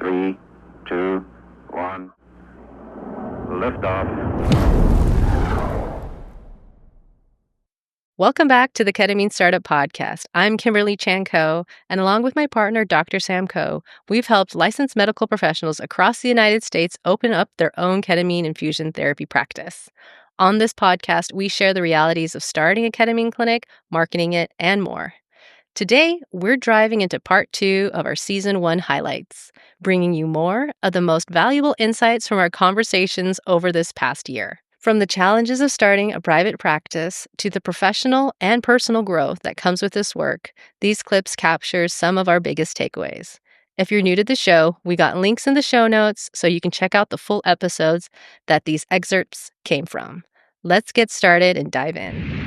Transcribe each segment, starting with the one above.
Three, two, one. Liftoff. Welcome back to the Ketamine Startup Podcast. I'm Kimberly Chan-Ko, and along with my partner, Dr. Sam Ko, we've helped licensed medical professionals across the United States open up their own ketamine infusion therapy practice. On this podcast, we share the realities of starting a ketamine clinic, marketing it, and more. Today, we're driving into part 2 of our Season 1 highlights, bringing you more of the most valuable insights from our conversations over this past year. From the challenges of starting a private practice to the professional and personal growth that comes with this work, these clips capture some of our biggest takeaways. If you're new to the show, we got links in the show notes so you can check out the full episodes that these excerpts came from. Let's get started and dive in.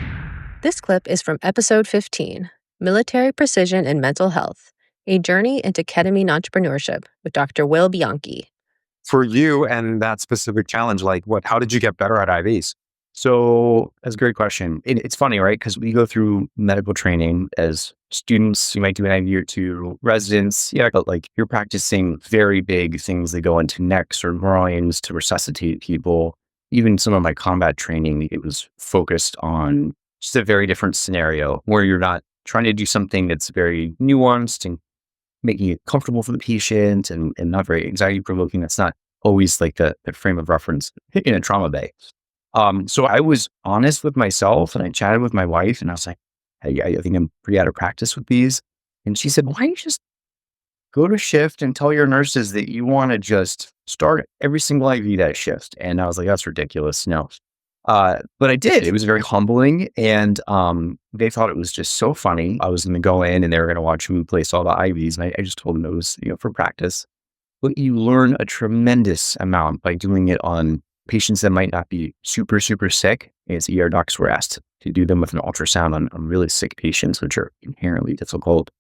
This clip is from episode 15, Military Precision and Mental Health, a journey into ketamine entrepreneurship with Dr. Will Bianchi. For you and that specific challenge, how did you get better at IVs? So that's a great question. It's funny, right? Because we go through medical training as students. You might do an IV or two, residents. Yeah, but you're practicing very big things that go into necks or groins to resuscitate people. Even some of my combat training, it was focused on just a very different scenario where you're not trying to do something that's very nuanced and making it comfortable for the patient and not very anxiety provoking. That's not always the frame of reference in a trauma bay. So I was honest with myself and I chatted with my wife and I was like, hey, I think I'm pretty out of practice with these. And she said, why don't you just go to shift and tell your nurses that you want to just start every single IV that shift. And I was like, that's ridiculous. No. But I did. It was very humbling. And they thought it was just so funny. I was going to go in and they were going to watch me place all the IVs. And I just told them it was, for practice. But you learn a tremendous amount by doing it on patients that might not be super, super sick. As ER docs were asked to do them with an ultrasound on really sick patients, which are inherently difficult.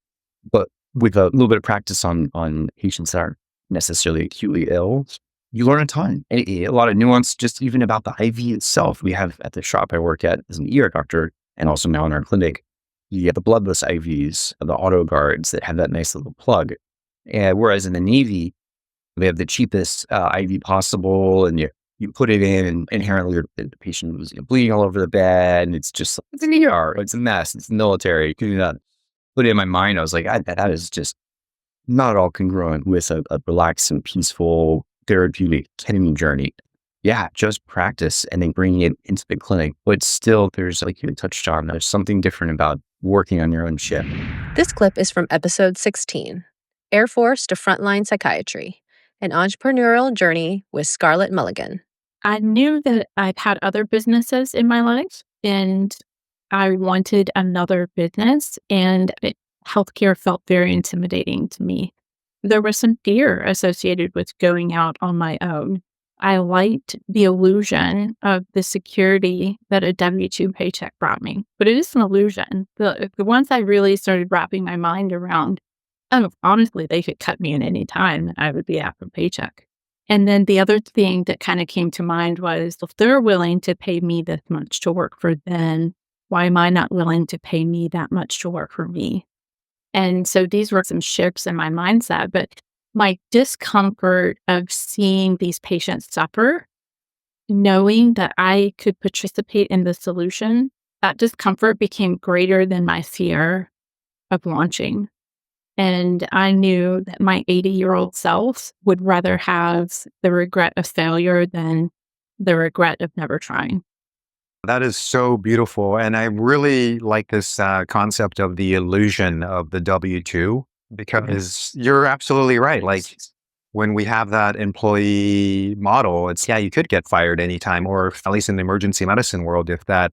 But with a little bit of practice on patients that aren't necessarily acutely ill, you learn a ton. A lot of nuance just even about the IV itself. We have at the shop I work at as an ER doctor and also now in our clinic, you have the bloodless IVs, the auto guards that have that nice little plug. Whereas in the Navy, they have the cheapest IV possible and you put it in and inherently the patient was bleeding all over the bed and it's an ER. It's a mess. It's the military. You can put it in my mind. I was like, that is just not at all congruent with a relaxed and peaceful therapeutic ketamine journey. Yeah, just practice and then bringing it into the clinic. But still, there's, like you touched on, there's something different about working on your own shift. This clip is from episode 16, Air Force to Frontline Psychiatry, an entrepreneurial journey with Scarlett Mulligan. I knew that I've had other businesses in my life and I wanted another business and healthcare felt very intimidating to me. There was some fear associated with going out on my own. I liked the illusion of the security that a W-2 paycheck brought me, but it is an illusion. The ones I really started wrapping my mind around, honestly, they could cut me at any time and I would be out of a paycheck. And then the other thing that kind of came to mind was, if they're willing to pay me this much to work for them, why am I not willing to pay me that much to work for me? And so these were some shifts in my mindset, but my discomfort of seeing these patients suffer, knowing that I could participate in the solution, that discomfort became greater than my fear of launching. And I knew that my 80-year-old self would rather have the regret of failure than the regret of never trying. That is so beautiful. And I really like this concept of the illusion of the W-2, because you're absolutely right. When we have that employee model, you could get fired anytime, or at least in the emergency medicine world, if that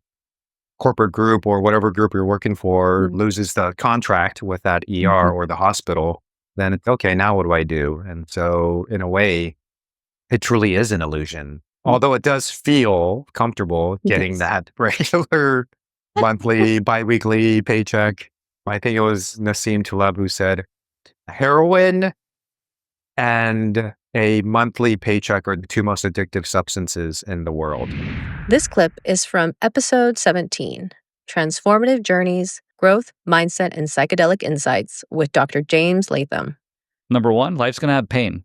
corporate group or whatever group you're working for loses the contract with that ER or the hospital, then it's okay, now what do I do? And so in a way, it truly is an illusion. Although it does feel comfortable getting that regular monthly, biweekly paycheck. I think it was Nassim Taleb who said, heroin and a monthly paycheck are the two most addictive substances in the world. This clip is from episode 17, Transformative Journeys, Growth, Mindset, and Psychedelic Insights with Dr. James Latham. Number one, life's going to have pain.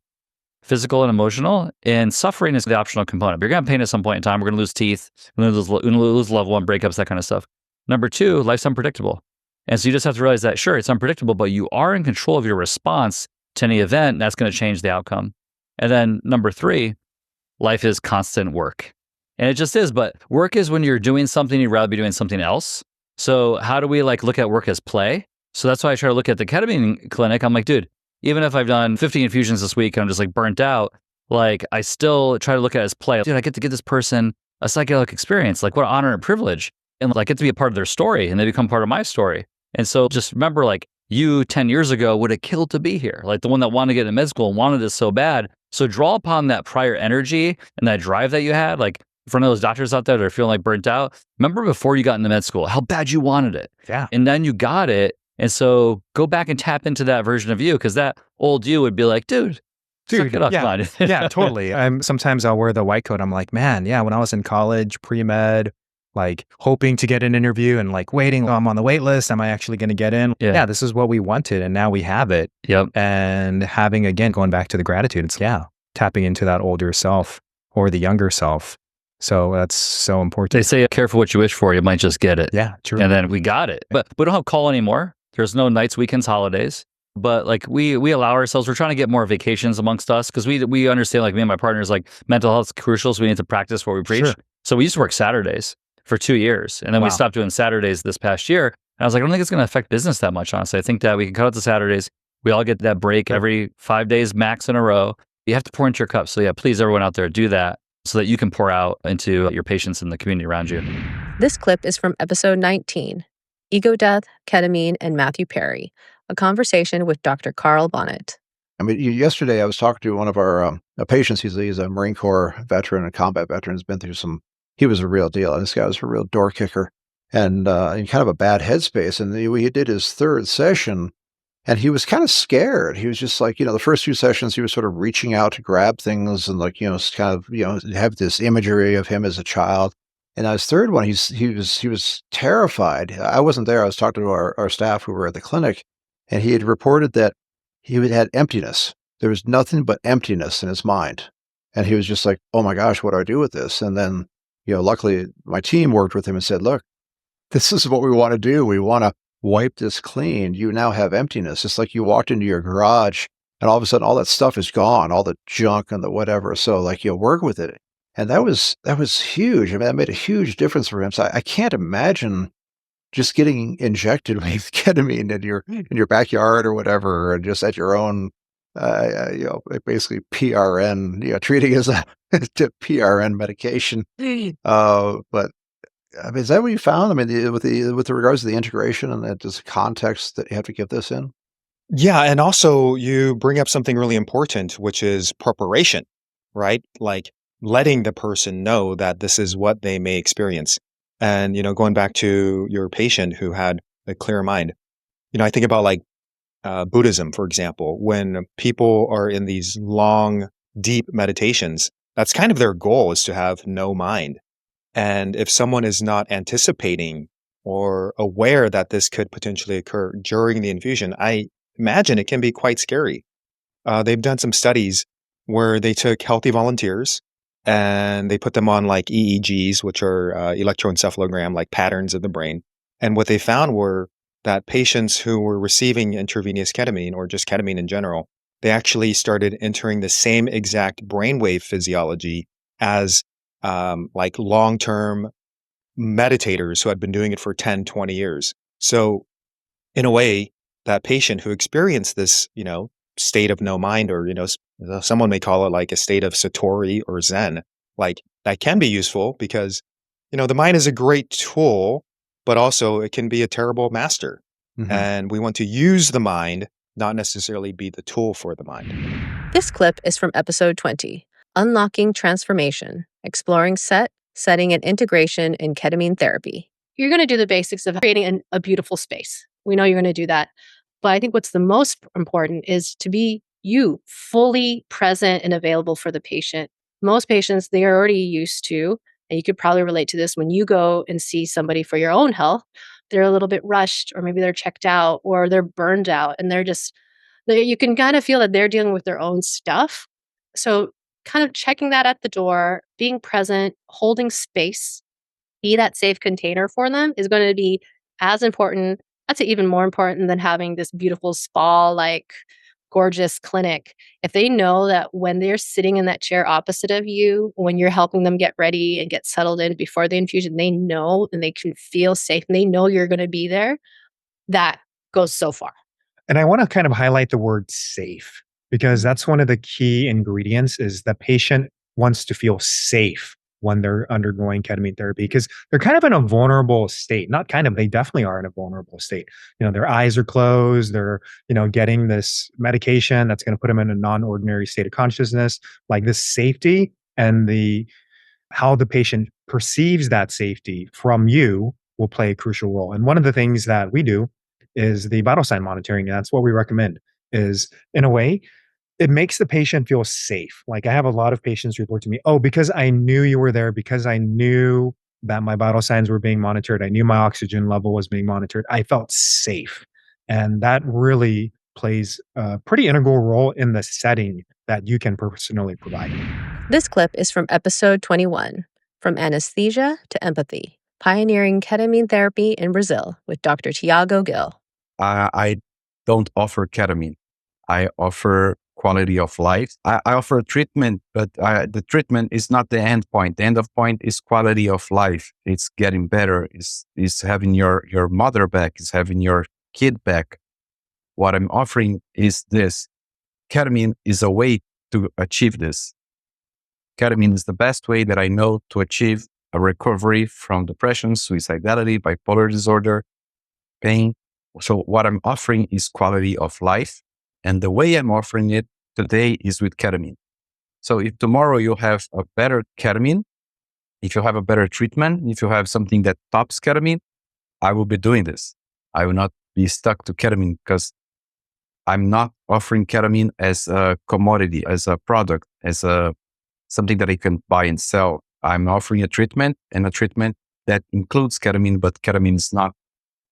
physical and emotional, and suffering is the optional component. But you're going to have pain at some point in time. We're going to lose teeth, we're going to lose loved one, breakups, that kind of stuff. Number two, life's unpredictable. And so you just have to realize that, sure, it's unpredictable, but you are in control of your response to any event, and that's going to change the outcome. And then number three, life is constant work. And it just is, but work is when you're doing something, you'd rather be doing something else. So how do we look at work as play? So that's why I try to look at the ketamine clinic. I'm like, dude, even if I've done 50 infusions this week and I'm just burnt out, I still try to look at it as play. Dude, I get to give this person a psychedelic experience. What an honor and privilege. And I get to be a part of their story, and they become part of my story. And so just remember, you 10 years ago would have killed to be here. The one that wanted to get into med school and wanted this so bad. So draw upon that prior energy and that drive that you had. For one of those doctors out there that are feeling burnt out, remember before you got into med school, how bad you wanted it. Yeah. And then you got it. And so go back and tap into that version of you, because that old you would be like, dude, suck it up, yeah, come on. yeah, totally. Sometimes I'll wear the white coat. I'm like, man, yeah, when I was in college, pre-med, hoping to get an interview and waiting, I'm on the wait list. Am I actually going to get in? Yeah, this is what we wanted. And now we have it. Yep. And having, again, going back to the gratitude, it's tapping into that older self or the younger self. So that's so important. They say, careful what you wish for, you might just get it. Yeah, true. And then we got it. But we don't have call anymore. There's no nights, weekends, holidays. But we allow ourselves, we're trying to get more vacations amongst us, because we understand, me and my partners, mental health is crucial. So we need to practice what we preach. Sure. So we used to work Saturdays for 2 years. And then we stopped doing Saturdays this past year. And I was like, I don't think it's going to affect business that much, honestly. I think that we can cut out the Saturdays. We all get that break every 5 days max in a row. You have to pour into your cup. So please, everyone out there, do that, so that you can pour out into your patients and the community around you. This clip is from episode 19, Ego Death, Ketamine, and Matthew Perry, a conversation with Dr. Carl Bonnet. Yesterday I was talking to one of our patients. He's a Marine Corps veteran, a combat veteran. Has been through he was a real deal. This guy was a real door kicker and in kind of a bad headspace. And he did his third session, and he was kind of scared. He was just the first few sessions, he was sort of reaching out to grab things and have this imagery of him as a child. And his third one, he was terrified. I wasn't there. I was talking to our staff who were at the clinic, and he had reported that he had emptiness. There was nothing but emptiness in his mind. And he was just like, oh my gosh, what do I do with this? And then, luckily my team worked with him and said, look, this is what we want to do. We want to wipe this clean. You now have emptiness. It's like you walked into your garage and all of a sudden all that stuff is gone, all the junk and the whatever. So work with it. And that was huge. That made a huge difference for him. So I can't imagine just getting injected with ketamine in your backyard or whatever, or just at your own, basically PRN, treating as a PRN medication. But is that what you found? With the regards to the integration and just context that you have to give this in? Yeah, and also you bring up something really important, which is preparation, right? Letting the person know that this is what they may experience. And, going back to your patient who had a clear mind, I think about Buddhism, for example, when people are in these long, deep meditations, that's kind of their goal, is to have no mind. And if someone is not anticipating or aware that this could potentially occur during the infusion, I imagine it can be quite scary. They've done some studies where they took healthy volunteers and they put them on EEGs, which are electroencephalogram, patterns of the brain. And what they found were that patients who were receiving intravenous ketamine, or just ketamine in general, they actually started entering the same exact brainwave physiology as long-term meditators who had been doing it for 10, 20 years. So in a way, that patient who experienced this, state of no mind, or, someone may call it a state of Satori or Zen, that can be useful because, the mind is a great tool, but also it can be a terrible master. Mm-hmm. And we want to use the mind, not necessarily be the tool for the mind. This clip is from episode 20, Unlocking Transformation, Exploring Setting, and Integration in Ketamine Therapy. You're going to do the basics of creating a beautiful space. We know you're going to do that. But I think what's the most important is to be you, fully present and available for the patient. Most patients, they are already used to, and you could probably relate to this when you go and see somebody for your own health, they're a little bit rushed, or maybe they're checked out, or they're burned out, and you can kind of feel that they're dealing with their own stuff. So kind of checking that at the door, being present, holding space, be that safe container for them is going to be as important. I'd say even more important than having this beautiful spa like gorgeous clinic. If they know that when they're sitting in that chair opposite of you, when you're helping them get ready and get settled in before the infusion, they know and they can feel safe and they know you're going to be there, that goes so far. And I want to kind of highlight the word safe because that's one of the key ingredients is the patient wants to feel safe when they're undergoing ketamine therapy because they're kind of in a vulnerable state. Not kind of, they definitely are in a vulnerable state. Their eyes are closed. They're, getting this medication that's going to put them in a non-ordinary state of consciousness. Like this safety and how the patient perceives that safety from you will play a crucial role. And one of the things that we do is the vital sign monitoring. And that's what we recommend is in a way, it makes the patient feel safe. Like I have a lot of patients report to me, oh, because I knew you were there, because I knew that my vital signs were being monitored. I knew my oxygen level was being monitored. I felt safe. And that really plays a pretty integral role in the setting that you can personally provide. This clip is from episode 21, From Anesthesia to Empathy, Pioneering Ketamine Therapy in Brazil with Dr. Tiago Gil. I don't offer ketamine. I offer quality of life. I offer treatment, but the treatment is not the end point. The end of point is quality of life. It's getting better. It's having your mother back. It's having your kid back. What I'm offering is this. Ketamine is a way to achieve this. Ketamine is the best way that I know to achieve a recovery from depression, suicidality, bipolar disorder, pain. So what I'm offering is quality of life. And the way I'm offering it today is with ketamine. So if tomorrow you have a better ketamine, if you have a better treatment, if you have something that tops ketamine, I will be doing this. I will not be stuck to ketamine because I'm not offering ketamine as a commodity, as a product, as something that I can buy and sell. I'm offering a treatment and a treatment that includes ketamine, but ketamine is not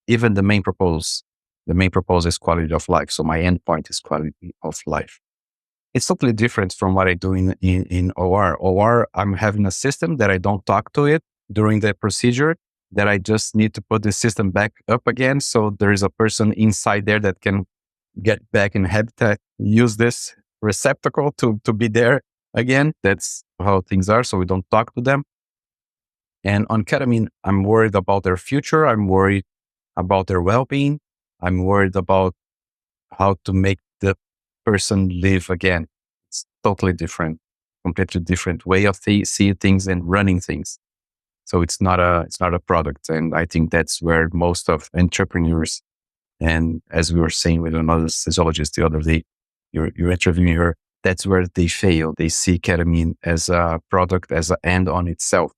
even the main purpose. The main purpose is quality of life. So my endpoint is quality of life. It's totally different from what I do in OR. OR, I'm having a system that I don't talk to it during the procedure, that I just need to put the system back up again. So there is a person inside there that can get back in habitat, use this receptacle to be there again. That's how things are. So we don't talk to them. And on ketamine, I'm worried about their future. I'm worried about their well-being. I'm worried about how to make the person live again. It's totally different, completely different way of seeing things and running things. So it's not a product. And I think that's where most of entrepreneurs, and as we were saying with another physiologist the other day, you're interviewing her, that's where they fail. They see ketamine as a product, as an end on itself.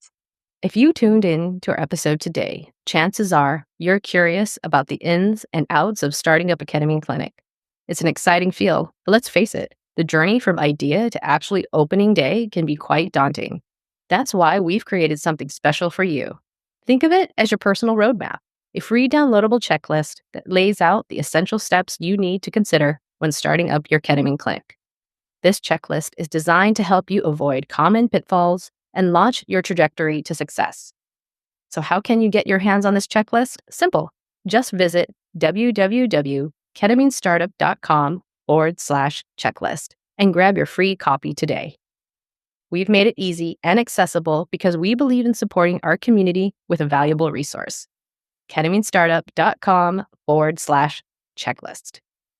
If you tuned in to our episode today, chances are you're curious about the ins and outs of starting up a ketamine clinic. It's an exciting field, but let's face it, the journey from idea to actually opening day can be quite daunting. That's why we've created something special for you. Think of it as your personal roadmap, a free downloadable checklist that lays out the essential steps you need to consider when starting up your ketamine clinic. This checklist is designed to help you avoid common pitfalls and launch your trajectory to success. So how can you get your hands on this checklist? Simple. Just visit www.ketaminestartup.com/checklist and grab your free copy today. We've made it easy and accessible because we believe in supporting our community with a valuable resource. ketaminestartup.com/checklist.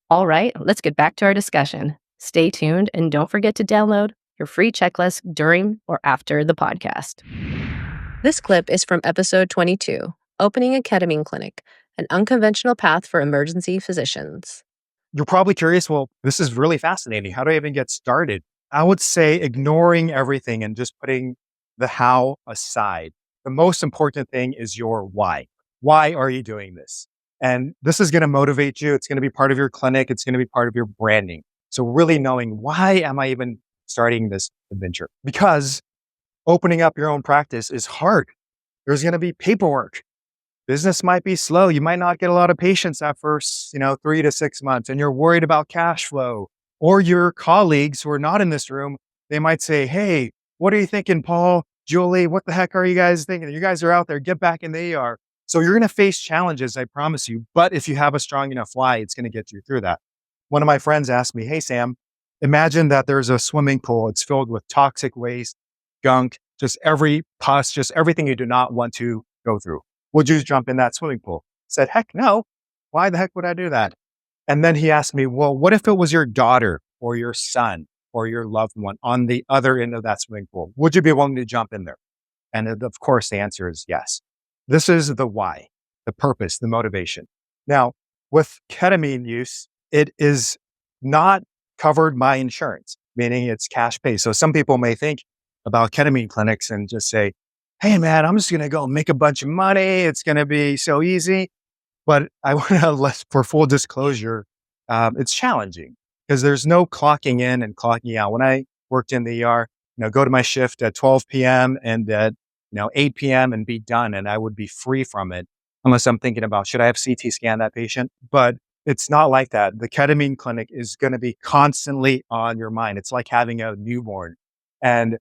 All right, let's get back to our discussion. Stay tuned and don't forget to download your free checklist during or after the podcast. This clip is from episode 22, Opening a Ketamine Clinic, an unconventional path for emergency physicians. You're probably curious, well, this is really fascinating. How do I even get started? I would say ignoring everything and just putting the how aside. The most important thing is your why. Why are you doing this? And this is going to motivate you. It's going to be part of your clinic. It's going to be part of your branding. So really knowing, why am I even starting this adventure? Because opening up your own practice is hard. There's going to be paperwork. Business might be slow. You might not get a lot of patients at first, 3 to 6 months, and you're worried about cash flow. Or your colleagues who are not in this room They might say, hey, what are you thinking, Paul, Julie? What the heck are you guys thinking? You guys are out there, get back in the ER. So you're going to face challenges, I promise you. But if you have a strong enough why, it's going to get you through that. One of my friends asked me, hey, Sam, imagine that there's a swimming pool. It's filled with toxic waste, gunk, just every pus, just everything you do not want to go through. Would you jump in that swimming pool? I said, heck no. Why the heck would I do that? And then he asked me, well, what if it was your daughter or your son or your loved one on the other end of that swimming pool? Would you be willing to jump in there? And of course, the answer is yes. This is the why, the purpose, the motivation. Now, with ketamine use, it is not covered by insurance, meaning it's cash pay. So some people may think about ketamine clinics and just say, hey, man, I'm just going to go make a bunch of money. It's going to be so easy. But I want to for full disclosure, it's challenging because there's no clocking in and clocking out. When I worked in the ER, go to my shift at 12 p.m. and at 8 p.m. and be done, and I would be free from it unless I'm thinking about, should I have CT scan that patient? But it's not like that. The ketamine clinic is going to be constantly on your mind. It's like having a newborn. And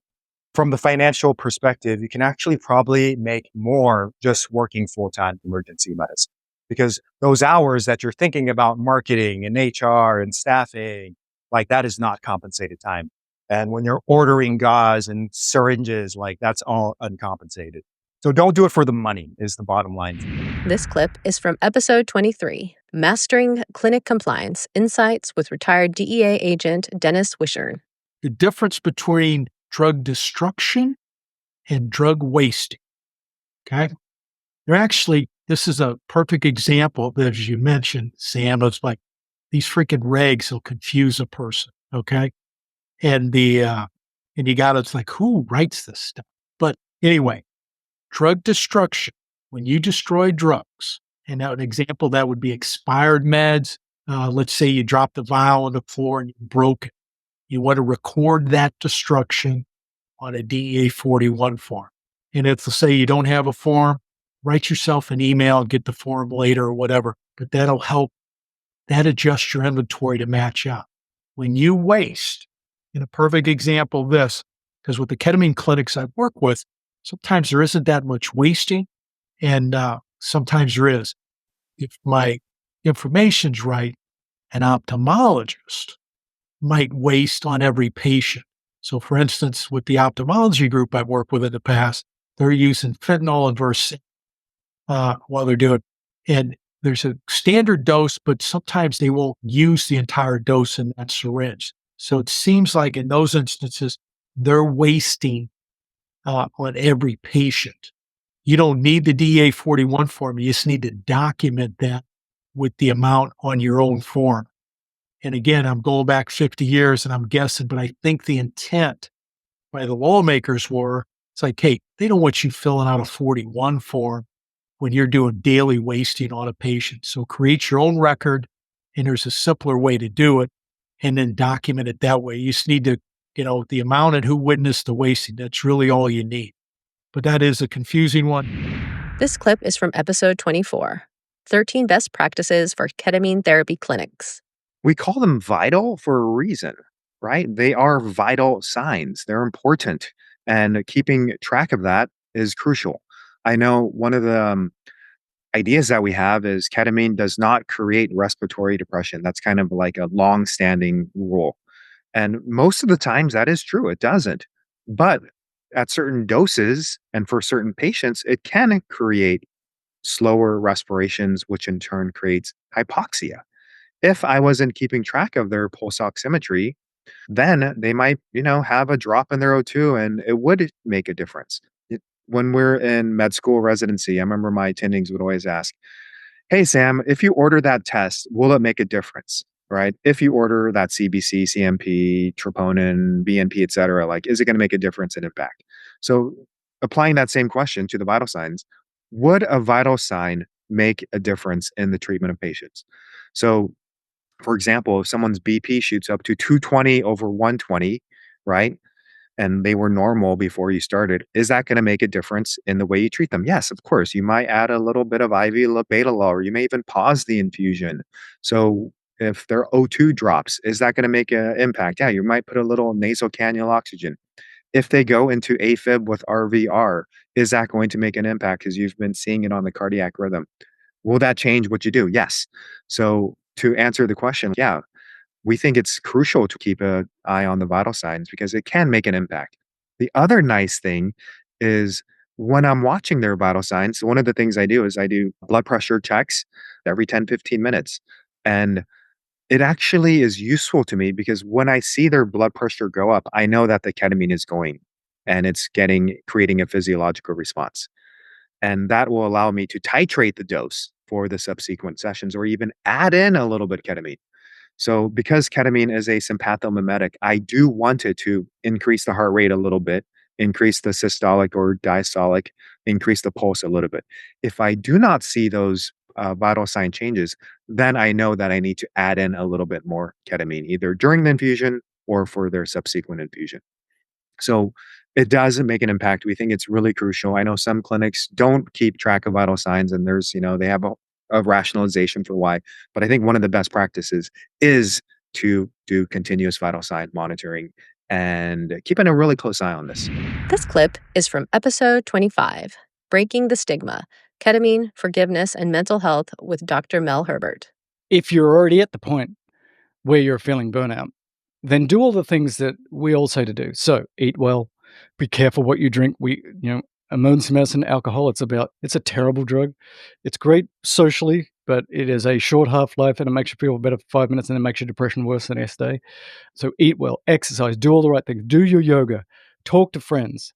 from the financial perspective, you can actually probably make more just working full-time emergency medicine. Because those hours that you're thinking about marketing and HR and staffing, like that is not compensated time. And when you're ordering gauze and syringes, like that's all uncompensated. So don't do it for the money is the bottom line. This clip is from episode 23, Mastering Clinic Compliance, Insights with retired DEA agent Dennis Wishern. The difference between drug destruction and drug wasting, okay? This is a perfect example that, as you mentioned, Sam, it's like these freaking regs will confuse a person, okay? And it's like, who writes this stuff? But anyway, drug destruction, when you destroy drugs, and now an example that would be expired meds. Let's say you drop the vial on the floor and you broke it. You want to record that destruction on a DEA 41 form. And if, let's say, you don't have a form, write yourself an email, get the form later or whatever, but that'll help that adjust your inventory to match up. When you waste, in a perfect example of this, because with the ketamine clinics I work with, sometimes there isn't that much wasting, and sometimes there is. If my information's right, an ophthalmologist might waste on every patient. So for instance, with the ophthalmology group I've worked with in the past, they're using fentanyl and Versed while they're doing, and there's a standard dose, but sometimes they won't use the entire dose in that syringe. So it seems like in those instances, they're wasting on every patient. You don't need the DA 41 form. You just need to document that with the amount on your own form. And again, I'm going back 50 years and I'm guessing, but I think the intent by the lawmakers were, it's like, hey, they don't want you filling out a 41 form when you're doing daily wasting on a patient. So create your own record, and there's a simpler way to do it, and then document it that way. You just need to, the amount and who witnessed the wasting. That's really all you need. But that is a confusing one. This clip is from episode 24, 13 Best Practices for Ketamine Therapy Clinics. We call them vital for a reason, right? They are vital signs. They're important. And keeping track of that is crucial. I know one of the ideas that we have is ketamine does not create respiratory depression. That's kind of like a long-standing rule. And most of the times that is true. It doesn't. But at certain doses and for certain patients, it can create slower respirations, which in turn creates hypoxia. If I wasn't keeping track of their pulse oximetry, then they might, have a drop in their O2 and it would make a difference. When we're in med school residency, I remember my attendings would always ask, hey, Sam, if you order that test, will it make a difference? Right? If you order that CBC, CMP, troponin, BNP, et cetera, like, is it going to make a difference and impact? So applying that same question to the vital signs, would a vital sign make a difference in the treatment of patients? So for example, if someone's BP shoots up to 220 over 120, right? And they were normal before you started, is that going to make a difference in the way you treat them? Yes, of course. You might add a little bit of IV labetalol, or you may even pause the infusion. So If their O2 drops, is that going to make an impact? Yeah, you might put a little nasal cannula oxygen. If they go into AFib with RVR, is that going to make an impact? Because you've been seeing it on the cardiac rhythm. Will that change what you do? Yes. So to answer the question, yeah, we think it's crucial to keep an eye on the vital signs because it can make an impact. The other nice thing is when I'm watching their vital signs, one of the things I do is I do blood pressure checks every 10, 15 minutes. And it actually is useful to me because when I see their blood pressure go up, I know that the ketamine is going and it's creating a physiological response. And that will allow me to titrate the dose for the subsequent sessions or even add in a little bit ketamine. So because ketamine is a sympathomimetic, I do want it to increase the heart rate a little bit, increase the systolic or diastolic, increase the pulse a little bit. If I do not see those vital sign changes, then I know that I need to add in a little bit more ketamine, either during the infusion or for their subsequent infusion. So it does make an impact. We think it's really crucial. I know some clinics don't keep track of vital signs and there's, they have a rationalization for why. But I think one of the best practices is to do continuous vital sign monitoring and keeping a really close eye on this. This clip is from episode 25, Breaking the Stigma, Ketamine, Forgiveness, and Mental Health with Dr. Mel Herbert. If you're already at the point where you're feeling burnout, then do all the things that we all say to do. So eat well, be careful what you drink. Emergency medicine, alcohol, it's a terrible drug. It's great socially, but it is a short half-life and it makes you feel better for 5 minutes and then makes your depression worse the next day. So eat well, exercise, do all the right things, do your yoga, talk to friends.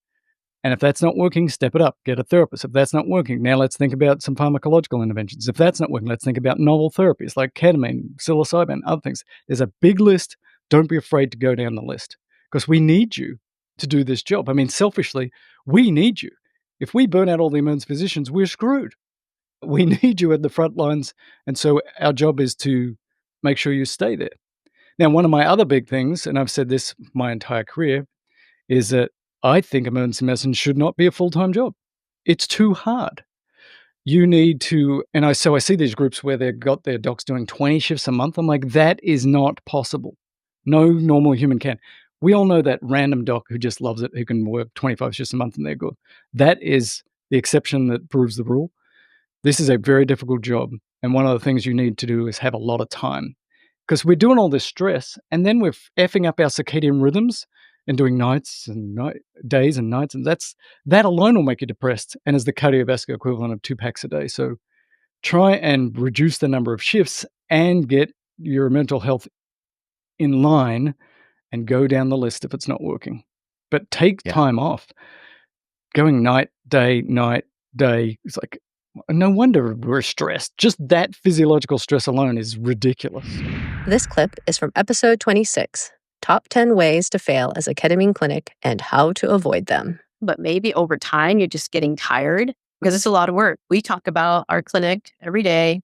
And if that's not working, step it up, get a therapist. If that's not working, now let's think about some pharmacological interventions. If that's not working, let's think about novel therapies like ketamine, psilocybin, other things. There's a big list. Don't be afraid to go down the list because we need you to do this job. I mean, selfishly, we need you. If we burn out all the emergency physicians, we're screwed. We need you at the front lines. And so our job is to make sure you stay there. Now, one of my other big things, and I've said this my entire career, is that I think emergency medicine should not be a full-time job. It's too hard. You need to, I see these groups where they've got their docs doing 20 shifts a month. I'm like, that is not possible. No normal human can. We all know that random doc who just loves it, who can work 25 shifts a month and they're good. That is the exception that proves the rule. This is a very difficult job. And one of the things you need to do is have a lot of time because we're doing all this stress and then we're effing up our circadian rhythms and doing days and nights. And that alone will make you depressed and is the cardiovascular equivalent of 2 packs a day. So try and reduce the number of shifts and get your mental health in line and go down the list if it's not working. But take time off. Going night, day, it's like, no wonder we're stressed. Just that physiological stress alone is ridiculous. This clip is from episode 26, Top 10 Ways to Fail as a Ketamine Clinic and How to Avoid Them. But maybe over time, you're just getting tired because it's a lot of work. We talk about our clinic every day,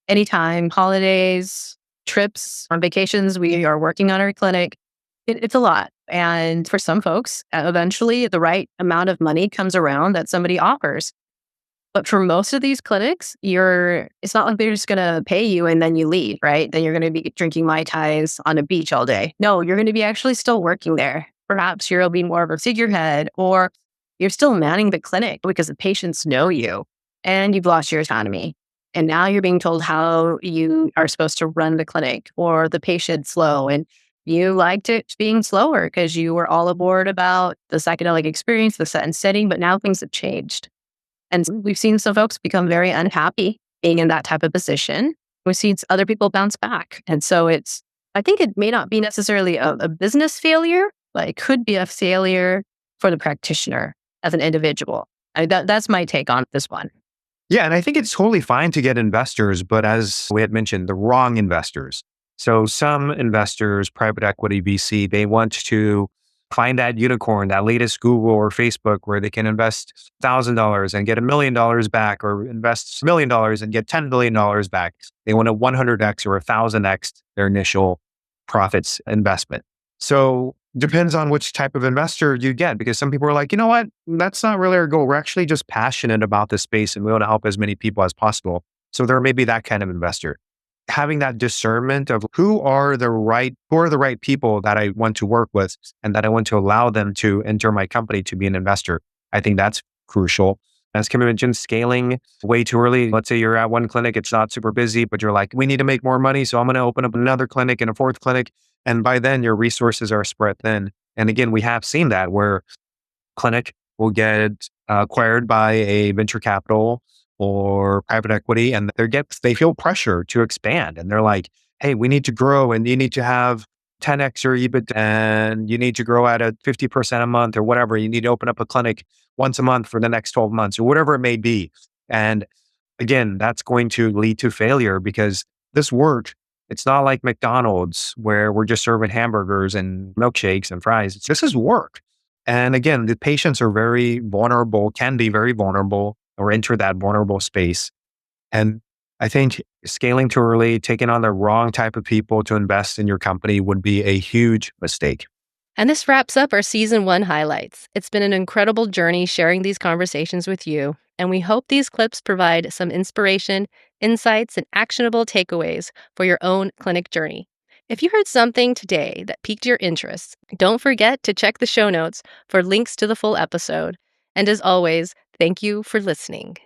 anytime, holidays, trips, on vacations, we are working on our clinic. It's a lot. And for some folks, eventually the right amount of money comes around that somebody offers. But for most of these clinics, it's not like they're just going to pay you and then you leave, right? Then you're going to be drinking Mai Tais on a beach all day. No, you're going to be actually still working there. Perhaps you'll be more of a figurehead or you're still manning the clinic because the patients know you and you've lost your autonomy. And now you're being told how you are supposed to run the clinic or the patient's slow. And you liked it being slower because you were all aboard about the psychedelic experience, the set and setting, but now things have changed. And we've seen some folks become very unhappy being in that type of position. We've seen other people bounce back. And so I think it may not be necessarily a business failure, but it could be a failure for the practitioner as an individual. That's my take on this one. Yeah, and I think it's totally fine to get investors, but as we had mentioned, the wrong investors. So some investors, private equity, VC, they want to find that unicorn, that latest Google or Facebook where they can invest $1,000 and get $1 million back or invest $1 million and get $10 billion back. They want a 100x or 1,000x their initial profits investment. So depends on which type of investor you get, because some people are like, you know what, that's not really our goal. We're actually just passionate about this space and we want to help as many people as possible. So there may be that kind of investor. having that discernment of who are the right people that I want to work with and that I want to allow them to enter my company to be an investor. I think that's crucial. As Kim mentioned, scaling way too early. Let's say you're at one clinic, it's not super busy, but you're like, we need to make more money. So I'm going to open up another clinic and a fourth clinic. And by then your resources are spread thin. And again, we have seen that where clinic will get acquired by a venture capital or private equity, and they feel pressure to expand. And they're like, hey, we need to grow and you need to have 10x your EBIT and you need to grow at a 50% a month or whatever. You need to open up a clinic once a month for the next 12 months or whatever it may be. And again, that's going to lead to failure because this work, it's not like McDonald's where we're just serving hamburgers and milkshakes and fries. This is work. And again, the patients are very vulnerable, can be very vulnerable or enter that vulnerable space. And I think scaling too early, taking on the wrong type of people to invest in your company would be a huge mistake. And this wraps up our season 1 highlights. It's been an incredible journey sharing these conversations with you, and we hope these clips provide some inspiration, insights, and actionable takeaways for your own clinic journey. If you heard something today that piqued your interest, don't forget to check the show notes for links to the full episode. And as always, thank you for listening.